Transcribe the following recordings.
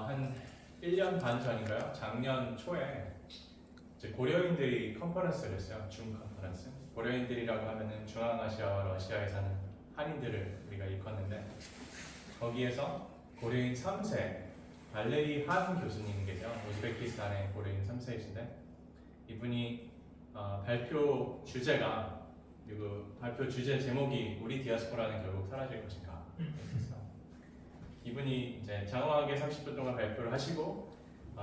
한 1년 반 전인가요? 작년 초에 이제 고려인들이 컨퍼런스를 했어요. 줌 컨퍼런스. 고려인들이라고 하면은 중앙아시아와 러시아에 사는 한인들을 우리가 일컫는데, 거기에서 고려인 3세 발레리 한 교수님이 계세요. 우즈베키스탄의 고려인 3세이신데, 이분이 발표 주제가, 그리고 발표 주제 제목이 우리 디아스포라는 결국 사라질 것인가 였어요. 이분이 이제 장황하게 30분 동안 발표를 하시고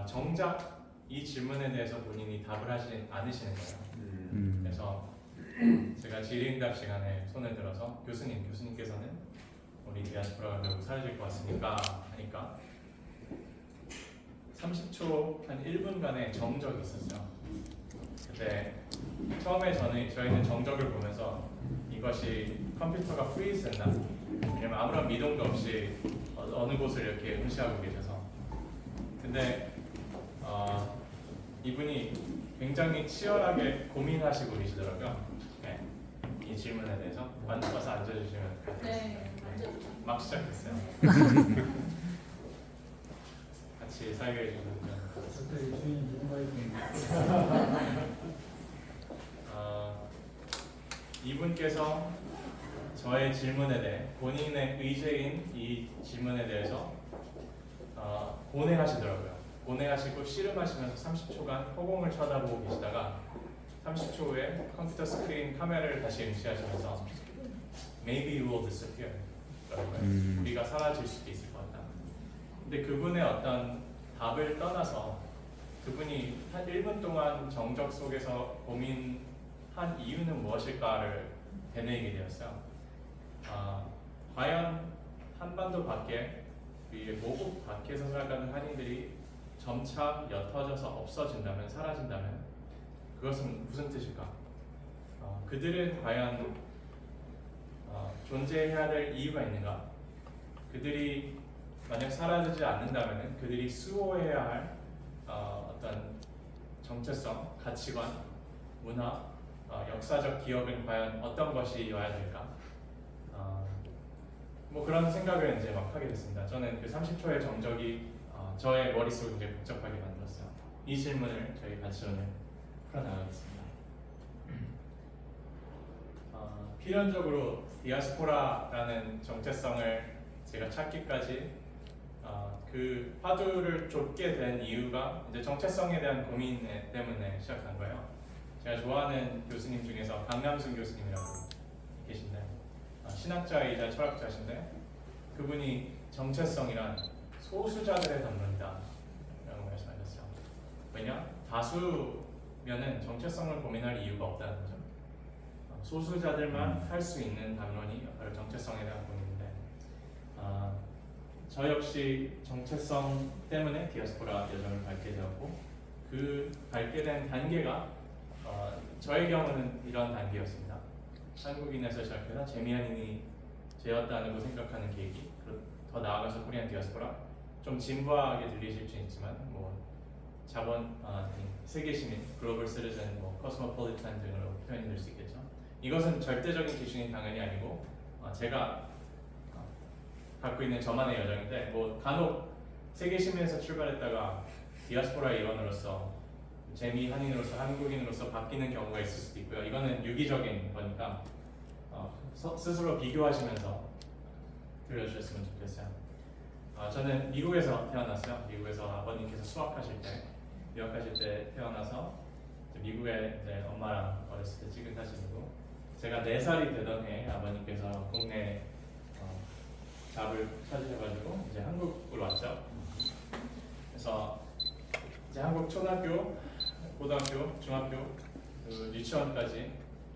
정작 이 질문에 대해서 본인이 답을 하지 않으시는 거예요. 그래서 제가 질의응답 시간에 손을 들어서 교수님께서는 우리 디아스포라가 결국 사라질 것 같으니까 하니까 30초 한 1분간의 정적이 있었어요. 그때 처음에 저희는 정적을 보면서 이것이 컴퓨터가 프리즈했나? 왜냐면 아무런 미동도 없이 어느 곳을 이렇게 응시하고 계셔서. 근데 이분이 굉장히 치열하게 고민하시고 계시더라고요. 네, 이 질문에 대해서 와서 앉아주시면 네, 막 시작했어요. 같이 사용해 주시면. 이분께서 저의 질문에 대해 본인의 의제인 이 질문에 대해서 고뇌하시더라고요. 고뇌하시고 씨름하시면서 30초간 허공을 쳐다보고 계시다가 30초 후에 컴퓨터 스크린 카메라를 다시 응시하시면서 Maybe you will disappear. 우리가 사라질 수도 있을 것 같다. 근데 그분의 어떤 답을 떠나서 그분이 한 1분 동안 정적 속에서 고민한 이유는 무엇일까를 되뇌이게 되었어요. 과연 한반도 밖에, 모국 밖에서 살아가는 한인들이 점차 옅어져서 없어진다면, 사라진다면 그것은 무슨 뜻일까? 그들은 과연 존재해야 될 이유가 있는가? 그들이 만약 사라지지 않는다면 그들이 수호해야 할 어떤 정체성, 가치관, 문화, 역사적 기억은 과연 어떤 것이어야 될까? 뭐 그런 생각을 이제 막 하게 됐습니다. 저는 그 30초의 정적이 저의 머릿속을 굉장히 복잡하게 만들었어요. 이 질문을 저희 같이 오늘 풀어나가겠습니다. 필연적으로 디아스포라라는 정체성을 제가 찾기까지 그 화두를 좁게 된 이유가 이제 정체성에 대한 고민 때문에 시작한 거예요. 제가 좋아하는 교수님 중에서 강남순 교수님이라고 계신데, 신학자이자 철학자신데, 그분이 정체성이란 소수자들의 담론이다 라고 말씀하셨어요. 왜냐? 다수면은 정체성을 고민할 이유가 없다는 거죠. 소수자들만 할 수 있는 담론이 바로 정체성에 대한 고민인데, 저 역시 정체성 때문에 디아스포라 여정을 밟게 되었고, 그 밟게 된 단계가 저의 경우는 이런 단계였습니다. 한국인에서 시작해서 재미한인이 되었다고 생각하는 계기, 더 나아가서 코리안 디아스포라, 좀 진부하게 들리실 수 있지만 자본, 세계 시민, 글로벌 시티즌, 코스모폴리탄 등으로 표현이 될 수 있겠죠. 이것은 절대적인 기준이 당연히 아니고 제가 갖고 있는 저만의 여정인데, 간혹 세계 시민에서 출발했다가 디아스포라의 일원으로서, 재미 한인으로서, 한국인으로서 바뀌는 경우가 있을 수도 있고요. 이거는 유기적인 거니까 스스로 비교하시면서 들려주셨으면 좋겠어요. 저는 미국에서 태어났어요. 미국에서 아버님께서 유학하실 때 태어나서 미국에 이제 엄마랑 어렸을 때 찍은 사진이고, 제가 4살이 되던 해 아버님께서 국내 잡을 찾으셔가지고 이제 한국으로 왔죠. 그래서 이제 한국 초등학교, 고등학교, 중학교, 유치원까지,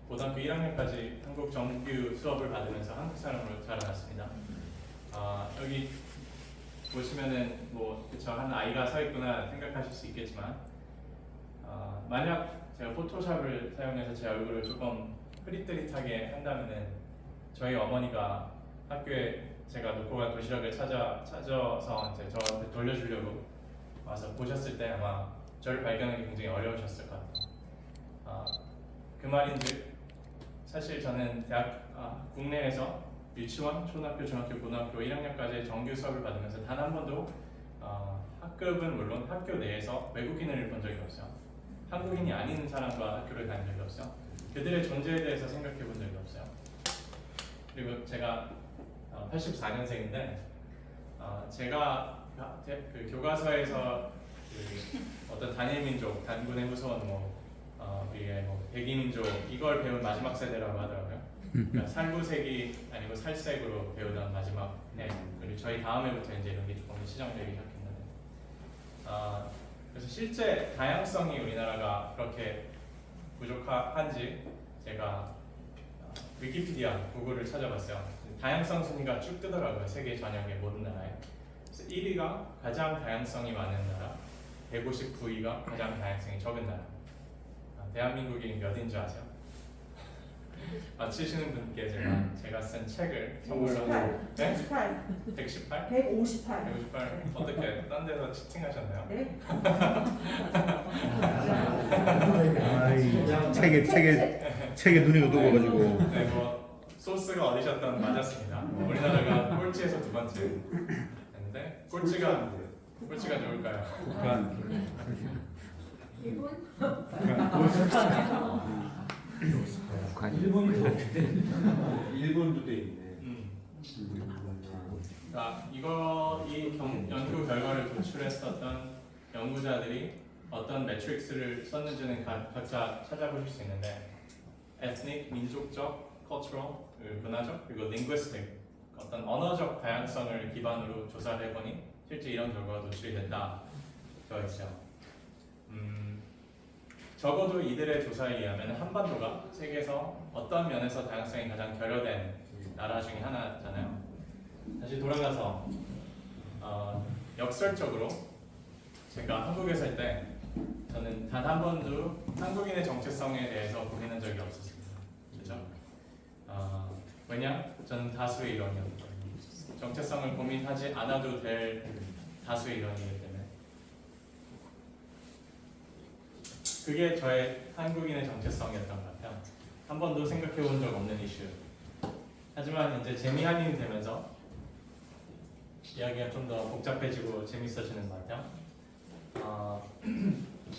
고등학교 1학년까지 한국 정규 수업을 받으면서 한국 사람으로 자라났습니다. 여기 보시면은 그쵸, 한 아이가 서 있구나 생각하실 수 있겠지만, 만약 제가 포토샵을 사용해서 제 얼굴을 조금 흐릿흐릿하게 한다면은 저희 어머니가 학교에 제가 놓고 간 도시락을 찾아서 이제 저한테 돌려주려고 와서 보셨을 때 아마 저를 발견하기 굉장히 어려우셨을 것 같아요. 그 말인즉 사실 저는 국내에서 유치원, 초등학교, 중학교, 고등학교 1학년까지 정규 수업을 받으면서 단 한 번도 학급은 물론 학교 내에서 외국인을 본 적이 없어요. 한국인이 아닌 사람과 학교를 다닌 적이 없어요. 그들의 존재에 대해서 생각해 본 적이 없어요. 그리고 제가 84년생인데 제가 그 교과서에서 그 어떤 단일 민족, 단군의 후손, 우리의 백이 민족 이걸 배운 마지막 세대라고 하더라고요. 그러니까 살구색이 아니고 살색으로 배우던 마지막 그리고 저희 다음에부터 이제 이런 게 조금 시정되기 시작했는데 그래서 실제 다양성이 우리나라가 그렇게 부족한지 제가 위키피디아 구글을 찾아봤어요. 다양성 순위가 쭉 뜨더라고요. 세계 전역의 모든 나라에. 그래서 1위가 가장 다양성이 많은 나라, 159위가 가장 다양성이 적은 나라. 대한민국이 몇인 줄 아세요? 맞히시는 분께 제가 쓴 책을 선물로 118. 네? 118. 118? 158. 158? 어떻게 딴 데서 치팅하셨나요? 네. 책에 눈이 어두워가지고. 네, 소스가 어디셨던 맞았습니다. 우리나라가 꼴찌에서 두 번째 했는데 꼴찌가 누굴까요? 일본? 일본도 돼 있네. 이 연구 결과를 도출했었던 연구자들이 어떤 매트릭스를 썼는지는 각자 찾아보실 수 있는데 ethnic, 민족적, cultural, 문화적, 그리고 linguistic 어떤 언어적 다양성을 기반으로 조사를 해보니 실제 이런 결과가 도출이 됐다 되어 있어요. 적어도 이들의 조사에 의하면 한반도가 세계에서 어떤 면에서 다양성이 가장 결여된 나라 중에 하나잖아요. 다시 돌아가서 역설적으로 제가 한국에 살 때 저는 단 한 번도 한국인의 정체성에 대해서 고민한 적이 없었습니다. 그렇죠? 왜냐? 저는 다수의 일원이었거든요. 정체성을 고민하지 않아도 될 다수의 일원이기 때문에 그게 저의 한국인의 정체성이었던 것 같아요. 한 번도 생각해 본 적 없는 이슈. 하지만 이제 재미한인이 되면서 이야기가 좀 더 복잡해지고 재밌어지는 것 같아요.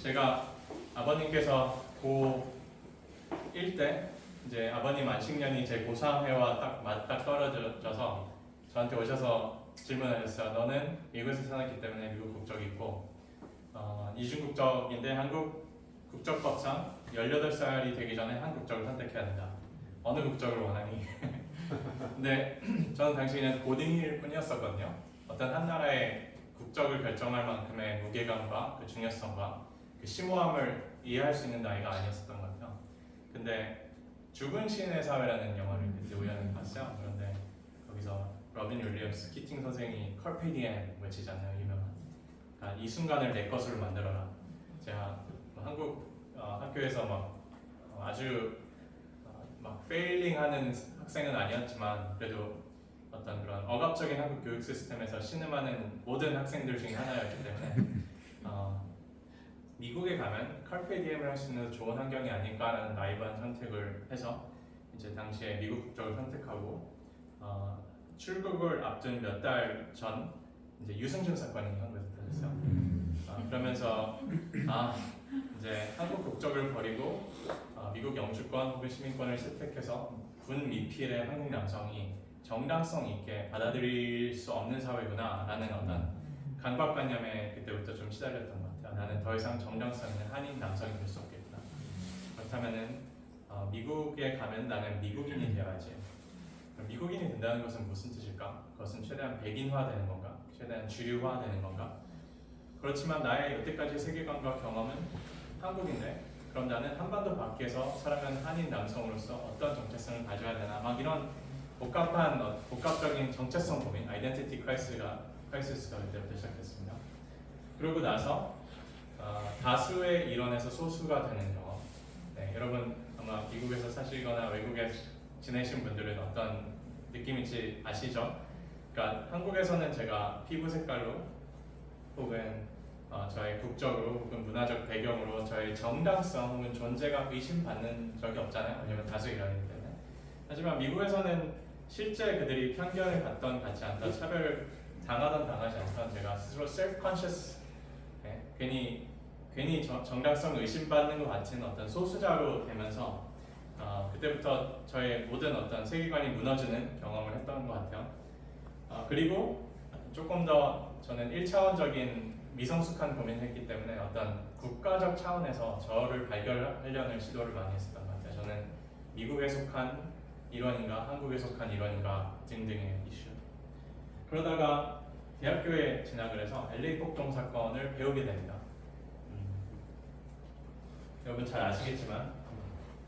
제가 아버님께서 고1 때 이제 아버님 안식년이 제 고3회와 딱 맞딱 떨어져서 저한테 오셔서 질문하셨어요. 너는 미국에서 태어났기 때문에 미국 국적이 있고 이중 국적인데 한국 국적법상 18살이 되기 전에 한 국적을 선택해야 된다. 어느 국적을 원하니? 근데 저는 당시에는 고딩일 뿐이었었거든요. 어떤 한 나라의 국적을 결정할 만큼의 무게감과 그 중요성과 그 심오함을 이해할 수 있는 나이가 아니었었던 것 같아요. 근데 죽은 시인의 사회라는 영화를 그때 우연히 봤어요. 그런데 거기서 로빈 윌리엄스 키팅 선생이 Carpe Diem 외치잖아요. 유명한. 그러니까 이 순간을 내 것으로 만들어라. 제가 한국 학교에서 아주 페일링하는 학생은 아니었지만 그래도 어떤 그런 억압적인 한국 교육 시스템에서 신음하는 모든 학생들 중에 하나였기 때문에 미국에 가면 칼페 디엠을 할 수 있는 좋은 환경이 아닐까라는 나이브한 선택을 해서 이제 당시에 미국 국적을 선택하고 출국을 앞둔 몇 달 전 이제 유승준 사건이 한국에서 터졌어요. 그러면서 이제 한국 국적을 버리고 미국 영주권 혹은 시민권을 채택해서 군 미필의 한국 남성이 정당성 있게 받아들일 수 없는 사회구나라는 어떤 강박관념에 그때부터 좀 시달렸던 것 같아요. 나는 더 이상 정당성 있는 한인 남성이 될 수 없겠구나. 그렇다면은 미국에 가면 나는 미국인이 되어야지. 미국인이 된다는 것은 무슨 뜻일까? 그것은 최대한 백인화되는 건가? 최대한 주류화되는 건가? 그렇지만 나의 여태까지 세계관과 경험은 한국인데 그럼 나는 한반도 밖에서 살아가는 한인 남성으로서 어떤 정체성을 가져야 되나? 막 이런 복합적인 정체성 고민, 아이덴티티 크라이시스가 그때부터 시작됐습니다. 그러고 나서 다수의 일원에서 소수가 되는 경험. 네, 여러분 아마 미국에서 사시거나 외국에 지내신 분들은 어떤 느낌인지 아시죠? 그러니까 한국에서는 제가 피부 색깔로 혹은 저의 국적으로 혹은 문화적 배경으로 저의 정당성 혹은 존재가 의심받는 적이 없잖아요. 왜냐면 다수 일원이기 때문에. 하지만 미국에서는 실제 그들이 편견을 받던 받지 않던 당하던 당하지 않던 제가 스스로 셀프 컨셔스 괜히 정당성 의심받는 것 같은 어떤 소수자로 되면서 그때부터 저의 모든 어떤 세계관이 무너지는 경험을 했던 것 같아요. 그리고 조금 더 저는 1차원적인 미성숙한 고민을 했기 때문에 어떤 국가적 차원에서 저를 발견하려는 시도를 많이 했었던 것 같아요. 저는 미국에 속한 일원인가 한국에 속한 일원인가 등등의 이슈. 그러다가 대학교에 진학을 해서 LA 폭동 사건을 배우게 됩니다. 여러분 잘 아시겠지만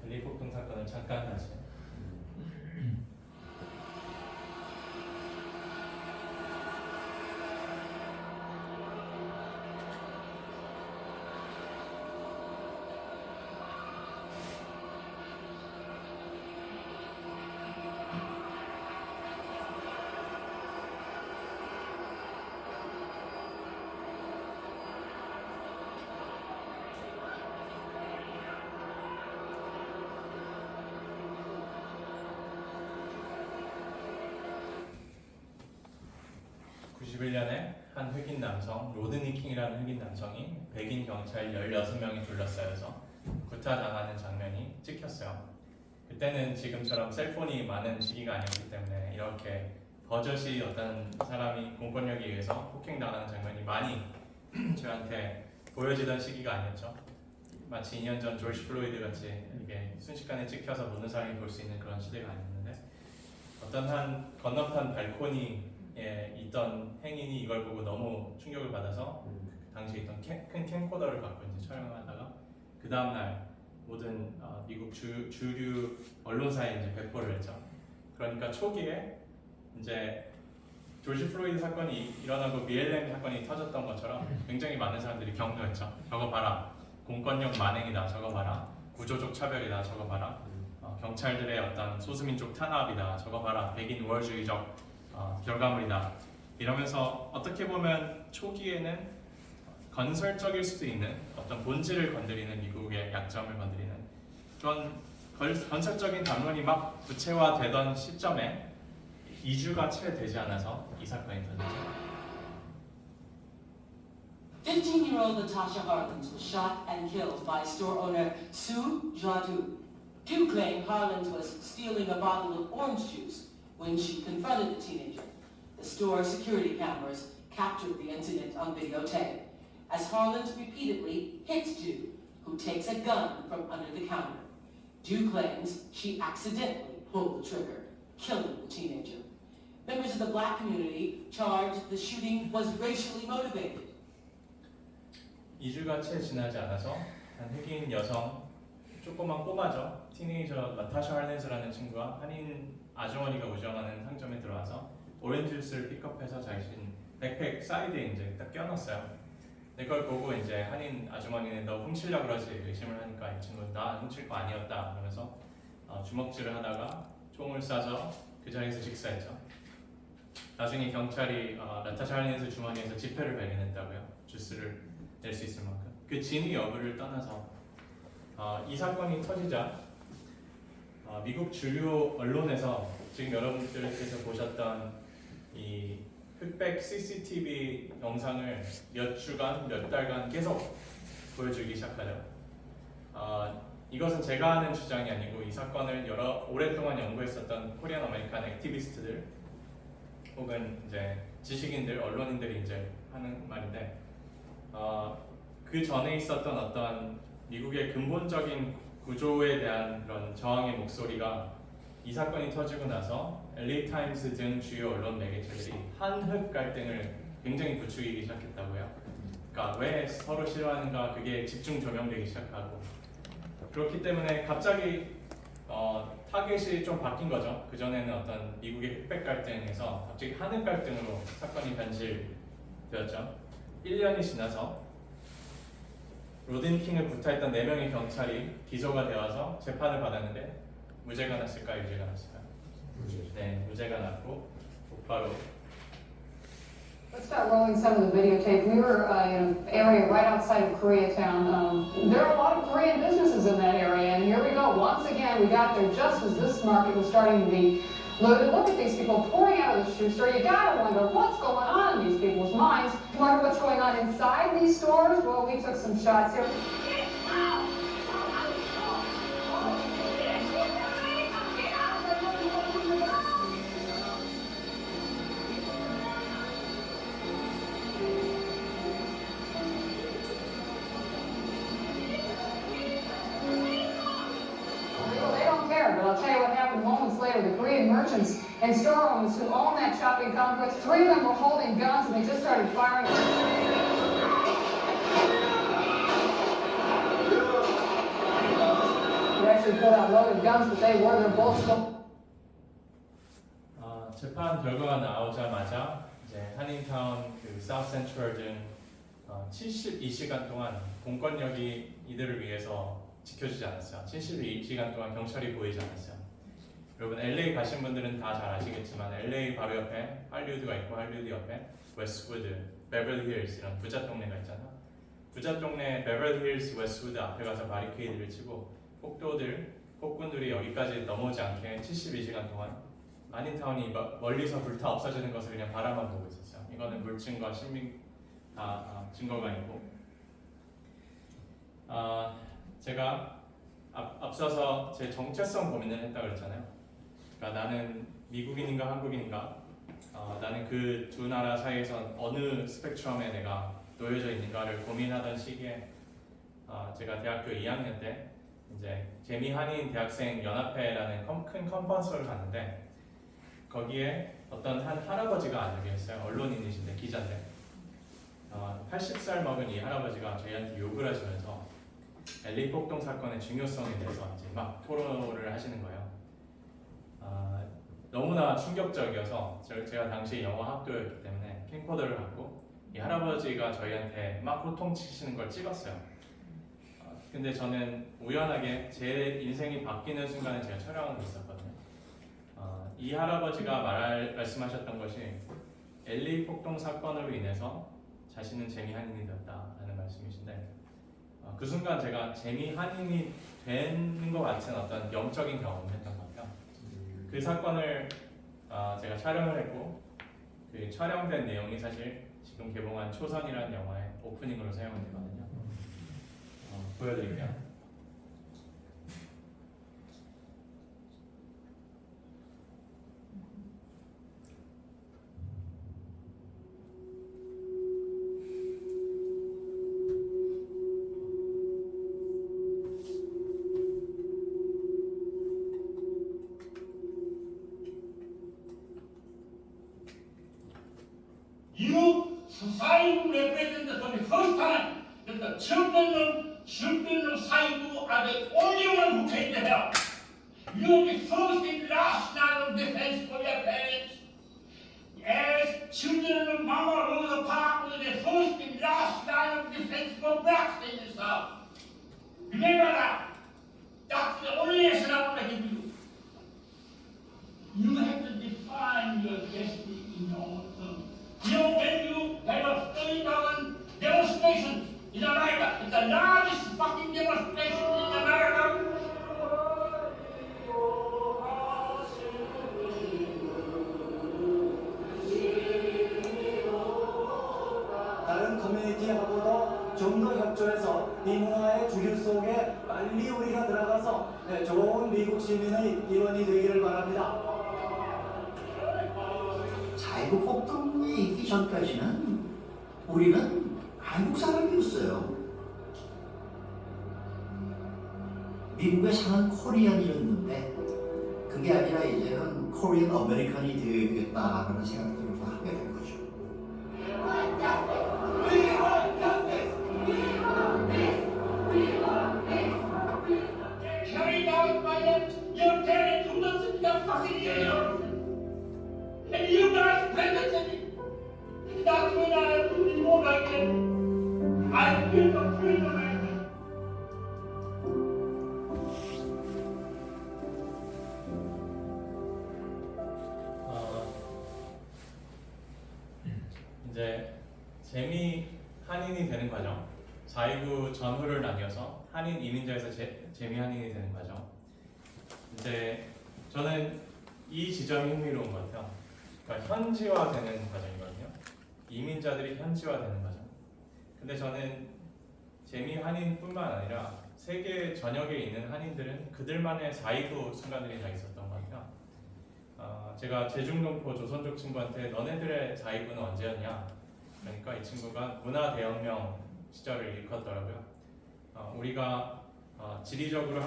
LA 폭동 사건을 잠깐 다시 한 흑인 남성, 로드니 킹이라는 흑인 남성이 백인 경찰 16명이 둘러싸여서 구타당하는 장면이 찍혔어요. 그때는 지금처럼 셀폰이 많은 시기가 아니었기 때문에 이렇게 버젓이 어떤 사람이 공권력에 의해서 폭행당하는 장면이 많이 저한테 보여지던 시기가 아니었죠. 마치 2년 전 조지 플로이드 같이 이게 순식간에 찍혀서 모든 사람이 볼 수 있는 그런 시대가 아니었는데 어떤 한 건너편 발코니에 있던 행인이 이걸 보고 너무 충격을 받아서 당시에 있던 큰 캠코더를 갖고 이제 촬영을 하다가 그 다음날 모든 미국 주류 언론사에 이제 배포를 했죠. 그러니까 초기에 이제 조지 플로이드 사건이 일어나고 BLM 사건이 터졌던 것처럼 굉장히 많은 사람들이 격려했죠. 저거 봐라, 공권력 만행이다. 저거 봐라, 구조적 차별이다. 저거 봐라, 경찰들의 어떤 소수민족 탄압이다. 저거 봐라, 백인 우월주의적 결과물이다. 이러면서 어떻게 보면 초기에는 건설적일 수도 있는 어떤 본질을 건드리는 미국의 약점을 건드리는 그런 건설적인 담론이 막 구체화되던 시점에 2주가 채 되지 않아서 이 사건이 터졌죠. 15-year-old Natasha Harlins was shot and killed by store owner Sue Jadu. Two claim Harlins was stealing a bottle of orange juice when she confronted the teenager. The store security cameras captured the incident on videotape as Harlins repeatedly hits Ju, who takes a gun from under the counter. Ju claims she accidentally pulled the trigger, killing the teenager. Members of the black community charged the shooting was racially motivated. 2주가 채 지나지 않아서 한 흑인 여성, 조그만 꼬마죠. 티네이저 나타샤 할렌스라는 친구가 한인 아주머니가 운영하는 상점에 들어와서 오렌지 주스를 픽업해서 자신 백팩 사이드에 이제 딱 껴놨어요. 그걸 보고 이제 한인 아주머니는 너 훔치려고 그러지 의심을 하니까 이 친구는 나 훔칠 거 아니었다 그러면서 주먹질을 하다가 총을 쏴서 그 자리에서 직사했죠. 나중에 경찰이 나타샤 할렌스 주머니에서 지폐를 발견했다고요. 주스를 낼 수 있을 만큼. 그 진위 여부를 떠나서 이 사건이 터지자 미국 주요 언론에서 지금 여러분들께서 보셨던 이 흑백 CCTV 영상을 몇 주간, 몇 달간 계속 보여주기 시작하죠. 이것은 제가 하는 주장이 아니고 이 사건을 오랫동안 연구했었던 코리안 아메리칸 액티비스트들 혹은 이제 지식인들, 언론인들이 이제 하는 말인데 그 전에 있었던 어떤 미국의 근본적인 구조에 대한 그런 저항의 목소리가 이 사건이 터지고 나서 LA 타임스 등 주요 언론 매개체들이 한흑 갈등을 굉장히 부추기기 시작했다고요. 그러니까 왜 서로 싫어하는가 그게 집중 조명되기 시작하고 그렇기 때문에 갑자기 타겟이 좀 바뀐 거죠. 그 전에는 어떤 미국의 흑백 갈등에서 갑자기 한흑 갈등으로 사건이 변질되었죠. 1년이 지나서 로드니 킹을 구타했던 4명의 경찰이 기소가 되어서 재판을 받았는데 무죄가 났을까요? 유죄가 났을까요? 네, 무죄가 났고 곧바로 Let's start rolling some of the videotape. We were in an area right outside of Koreatown. There are a lot of Korean businesses in that area, and here we go. Once again, we got there just as this market was starting to be Look at these people pouring out of the shoe store. You gotta wonder what's going on in these people's minds. Wonder what's going on inside these stores? Well, we took some shots here. They don't care, but I'll tell you what happened moments later. The Korean merchants and store owners who own that shopping complex, 3 of them were holding guns and they just started firing. They actually pulled out loaded guns, but they were, their bullets still. 재판 결과가 나오자마자 이제 한인타운 그 사우스 센트럴 등 72시간 동안 공권력이 이들을 위해서 지켜주지 않았어요. 72시간 동안 경찰이 보이지 않았어요. 여러분 LA 가신 분들은 다 잘 아시겠지만 LA 바로 옆에 할리우드가 있고 할리우드 옆에 웨스트우드, 베버리 힐스 이런 부자 동네가 있잖아. 부자 동네 베버리 힐스, 웨스트우드 앞에 가서 바리케이드를 치고 폭군들이 여기까지 넘어오지 않게 72시간 동안 한인타운이 멀리서 불타 없어지는 것을 그냥 바라만 보고 있었어요. 이거는 물증과 신빙 다 증거가 있고 제가 앞서서 제 정체성 고민을 했다고 그랬잖아요. 그러니까 나는 미국인인가 한국인인가 나는 그 두 나라 사이에서 어느 스펙트럼에 내가 놓여져 있는가를 고민하던 시기에 제가 대학교 2학년 때 이제 재미 한인 대학생 연합회라는 큰 컨퍼런스를 갔는데 거기에 어떤 한 할아버지가 앉아 계셨어요. 언론인이신데 기자인데 80살 먹은 이 할아버지가 저희한테 욕을 하시면서 LA 폭동 사건의 중요성에 대해서 이제 막 토론을 하시는 거예요. 너무나 충격적이어서 제가 당시 영어 학도였기 때문에 캠코더를 갖고 이 할아버지가 저희한테 막 호통치시는 걸 찍었어요. 근데 저는 우연하게 제 인생이 바뀌는 순간에 제가 촬영하고 있었거든요. 이 할아버지가 말씀하셨던 것이 LA 폭동 사건으로 인해서 자신은 재미 한인이 되었다라는 말씀이신데 그 순간 제가 재미 한인이 되는 것 같은 어떤 영적인 경험을 했던 것 같아요. 그 사건을 제가 촬영을 했고 그 촬영된 내용이 사실 지금 개봉한 초선이라는 영화의 오프닝으로 사용이 되거든요. 보여드릴게요. You society represented for the first time that the children of Saibu are the only one who came to help. You are the first and last line of defense for your parents. As children of Mama Rosa Parks were the first and last line of defense for blacks in the South. Remember that. That's the only lesson I want to give you. You have to define your destiny in your own terms. You know, when you have a 30,000 demonstrations in America, it's the largest fucking demonstration in America. 다른 커뮤니티하고도 좀 더 협조해서 이 문화의 주류 속에 빨리 우리가 들어가서 좋은 미국 시민의 일원이 되기를 바랍니다. 자이고 폭동이 있기 전까지는 우리는 한국 사람이었어요. 미국에 사는 코리안이었는데 그게 아니라 이제는 코리안 아메리칸이 되겠다라는 생각들을 하게 된 거죠. Carried out by your parents who doesn't have fucking years. And you guys presented it. That's when I put it more like it. I feel the freedom of it. 이제 재미 한인이 되는 과정, 자이구 전후를 나뉘어서 한인 이민자에서 재미 한인이 되는 과정. 이제 저는 이 지점이 흥미로운 것 같아요. 그러니까 현지화되는 과정이거든요. 이민자들이 현지화되는 과정. 근데 저는 재미 한인뿐만 아니라 세계 전역에 있는 한인들은 그들만의 자이도 순간들이 다 있었던 것 같아요. 제가 제중동포 조선족 친구한테 너네들의 자이브는 언제였냐? 그러니까 이 친구가 문화 대혁명 시절을 일컫더라고요. 우리가 지리적으로